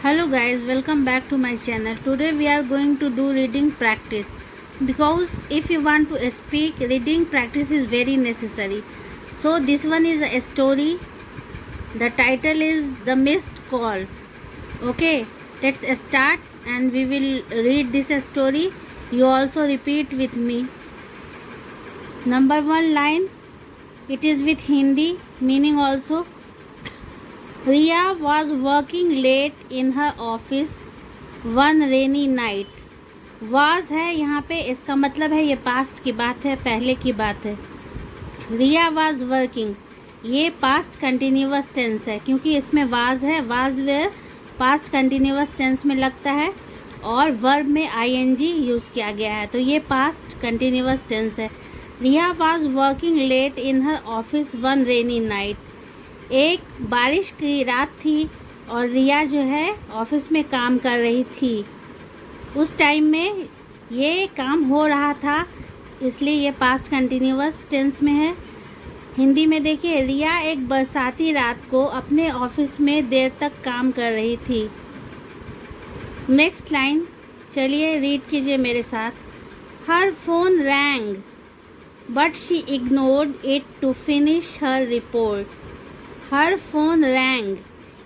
Hello guys, welcome back to my channel. Today we are going to do reading practice because if you want to speak, reading practice is very necessary. So this one is a story. The title is The Missed Call. Okay, let's start and we will read this story. You also repeat with me. Number 1 line. It is with Hindi meaning also. Riya was working late in her office one rainy night. Was है यहाँ पे, इसका मतलब है ये past की बात है, पहले की बात है. रिया वाज वर्किंग, ये पास्ट कंटिन्यूअस टेंस है क्योंकि इसमें वाज है. Was were past continuous tense में लगता है और वर्ब में आईएनजी यूज़ किया गया है, तो ये पास्ट कंटिन्यूअस टेंस है. Riya was working late in her office one rainy night. एक बारिश की रात थी और रिया जो है ऑफिस में काम कर रही थी. उस टाइम में ये काम हो रहा था, इसलिए ये पास्ट कंटिन्यूअस टेंस में है. हिंदी में देखिए, रिया एक बरसाती रात को अपने ऑफिस में देर तक काम कर रही थी. नेक्स्ट लाइन, चलिए रीड कीजिए मेरे साथ. Her phone rang but she ignored it to finish her report. Her phone rang,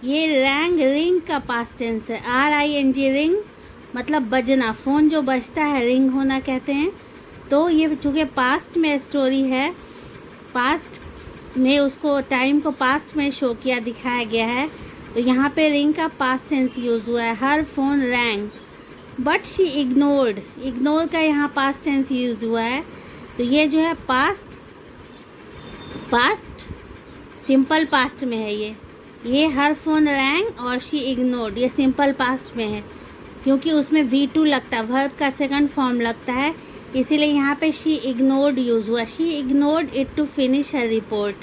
ये रैंग रिंग का पास्ट टेंस है. RING रिंग मतलब बजना, फ़ोन जो बजता है रिंग होना कहते हैं. तो ये चूँकि पास्ट में स्टोरी है, पास्ट में उसको टाइम को पास्ट में शो किया दिखाया गया है, तो यहाँ पे रिंग का पास्ट टेंस यूज़ हुआ है. Her phone rang but she ignored, ignore का यहाँ पास्ट टेंस यूज़ हुआ है. तो ये जो है पास्ट सिंपल पास्ट में है. ये हर फोन रैंग और शी इग्नोर्ड ये सिंपल पास्ट में है क्योंकि उसमें V2 लगता है, वर्ब का सेकंड फॉर्म लगता है, इसीलिए यहाँ पे शी इग्नोर्ड यूज़ हुआ. She ignored it to finish her report.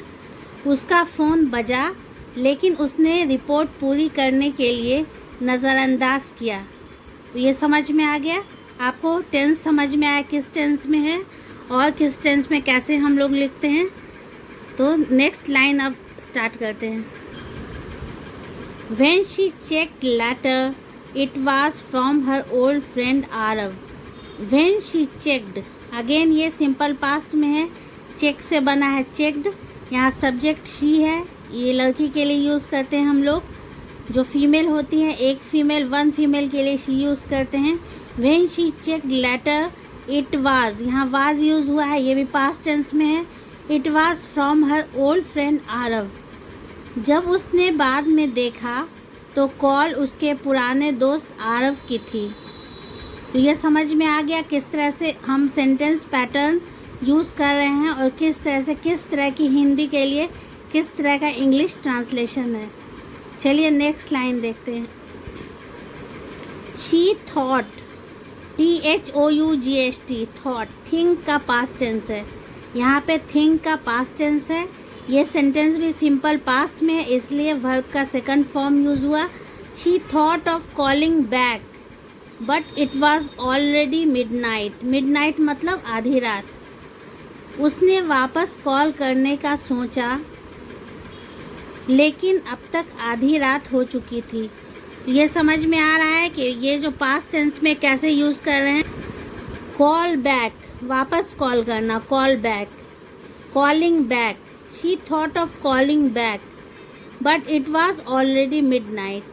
उसका फ़ोन बजा लेकिन उसने रिपोर्ट पूरी करने के लिए नज़रअंदाज किया. तो ये समझ में आ गया आपको, टेंस समझ में आया किस टेंस में है और किस टेंस में कैसे हम लोग लिखते हैं. तो नेक्स्ट लाइन अब स्टार्ट करते हैं. When she checked later, it was from her old friend Arav. When she checked, again ये सिंपल पास्ट में है, चेक से बना है checked. यहाँ सब्जेक्ट she है, ये लड़की के लिए यूज़ करते हैं हम लोग. जो फीमेल होती है, एक फीमेल वन फीमेल के लिए she यूज़ करते हैं. When she checked later, it was, यहाँ was यूज़ हुआ है, ये भी पास्ट टेंस में है. It was from her old friend Arav. जब उसने बाद में देखा तो कॉल उसके पुराने दोस्त आरव की थी. तो ये समझ में आ गया किस तरह से हम सेंटेंस पैटर्न यूज़ कर रहे हैं और किस तरह की हिंदी के लिए किस तरह का इंग्लिश ट्रांसलेशन है. चलिए नेक्स्ट लाइन देखते हैं. She thought, THOUGHT, thought think का पास्ट टेंस है. यहाँ पे थिंक का पास्ट टेंस है. ये सेंटेंस भी सिंपल पास्ट में है, इसलिए वर्ब का सेकंड फॉर्म यूज़ हुआ. She thought of calling back but it was already midnight. Midnight मतलब आधी रात. उसने वापस कॉल करने का सोचा लेकिन अब तक आधी रात हो चुकी थी. ये समझ में आ रहा है कि ये जो पास्ट टेंस में कैसे यूज़ कर रहे हैं. कॉल बैक, वापस कॉल करना, call back. Calling back, she thought of calling back but it was already midnight.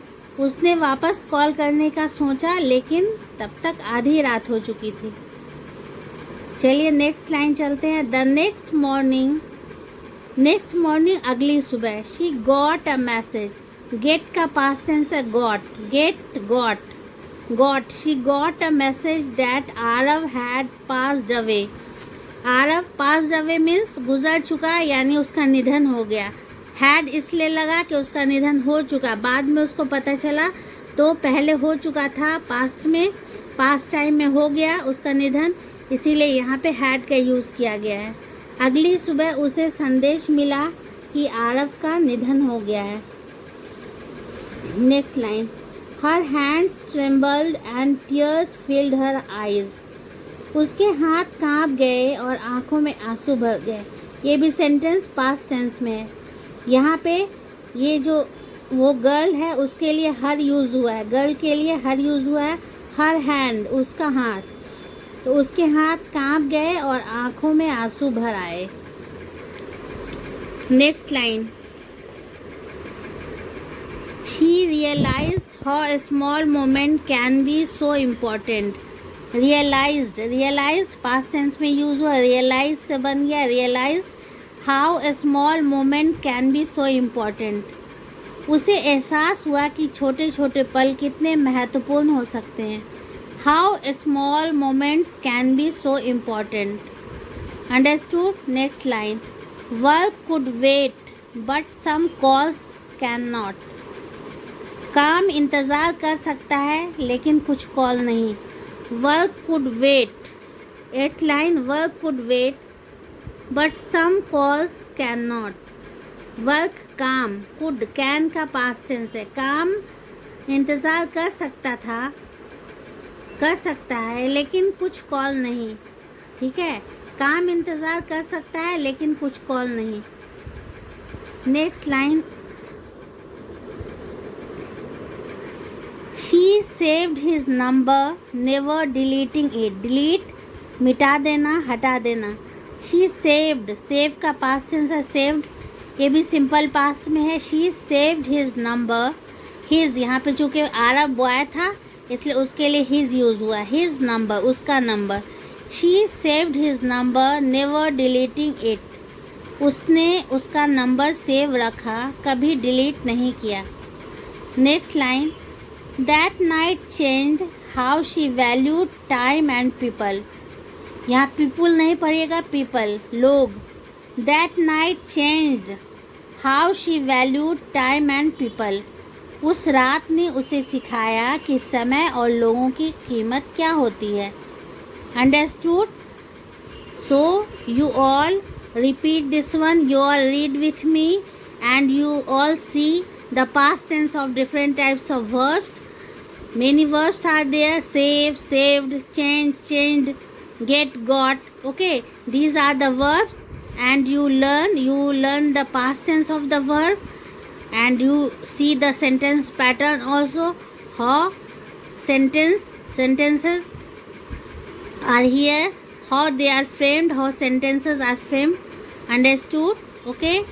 उसने वापस कॉल करने का सोचा लेकिन तब तक आधी रात हो चुकी थी. चलिए नेक्स्ट लाइन चलते हैं. The next morning, next morning अगली सुबह. She got a message, get का पास्ट टेंस है got, get got. She got a message that Aarav had passed away. Aarav passed away means गुजर चुका, यानी उसका निधन हो गया. हैड इसलिए लगा कि उसका निधन हो चुका, बाद में उसको पता चला, तो पहले हो चुका था पास्ट में, पास्ट टाइम में हो गया उसका निधन, इसीलिए यहाँ पे हैड का यूज़ किया गया है. अगली सुबह उसे संदेश मिला कि आरव का निधन हो गया है. Next line. Her hands trembled and tears field her eyes. उसके हाथ कांप गए और आंखों में आंसू भर गए. ये भी सेंटेंस पास्ट टेंस में है. यहाँ पे ये जो वो गर्ल है उसके लिए हर यूज़ हुआ है, गर्ल के लिए हर यूज़ हुआ है। हर हैंड, उसका हाथ, तो उसके हाथ कांप गए और आंखों में आंसू भर आए। Next line, she realised how a small moment can be so important. Realised, realised past tense में यूज हुआ, रियलाइज से बन गया realised how a small moment can be so important. उसे एहसास हुआ कि छोटे छोटे पल कितने महत्वपूर्ण हो सकते हैं। How small moments can be so important. Understood? Next line, work could wait but some calls cannot. काम इंतज़ार कर सकता है लेकिन कुछ कॉल नहीं। Work could wait, 8th line, work could wait but some calls cannot. Work काम, could can का पास्ट टेंस है। काम इंतज़ार कर सकता था, कर सकता है लेकिन कुछ कॉल नहीं। ठीक है, काम इंतज़ार कर सकता है लेकिन कुछ कॉल नहीं। Next line, She saved his number, never deleting it. Delete, मिटा देना, हटा देना। She saved, save का पास्ट टेंस है, saved, ये भी सिंपल पास्ट में है। She saved his number, his यहाँ पे चूँकि अरब बॉय था इसलिए उसके लिए his यूज़ हुआ, his number, उसका number. She saved his number, never deleting it. उसने उसका नंबर सेव रखा, कभी डिलीट नहीं किया। Next line, That night changed how she valued time and people. यहाँ people नहीं पढ़िएगा, people, लोग। That night changed how she valued time and people. उस रात ने उसे सिखाया कि समय और लोगों की कीमत क्या होती है। Understood? So you all repeat this one, you all read with me and you all see the past tense of different types of verbs. Many verbs are there, save, saved, change, changed, get, got. Okay, these are the verbs and you learn the past tense of the verb and you see the sentence pattern also, how sentences are here, how they are framed, how sentences are framed. Understood? Okay,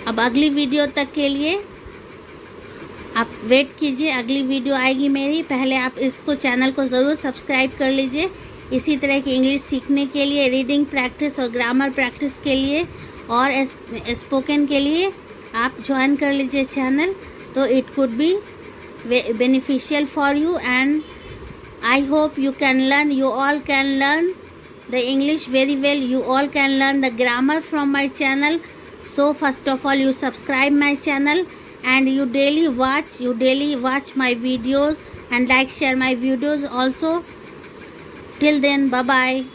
अब अगली video तक के लिए आप wait कीजिए, अगली video आएगी मेरी। पहले आप इसको चैनल को ज़रूर सब्सक्राइब कर लीजिए। इसी तरह की इंग्लिश सीखने के लिए, रीडिंग प्रैक्टिस और ग्रामर प्रैक्टिस के लिए और स्पोकन के लिए आप ज्वाइन कर लीजिए चैनल, तो it could be beneficial for you and I hope you can learn, you all can learn the English very well, you all can learn the grammar from my channel. So first of all, you subscribe my channel and you daily watch my videos and like, share my videos also. Till then, bye bye.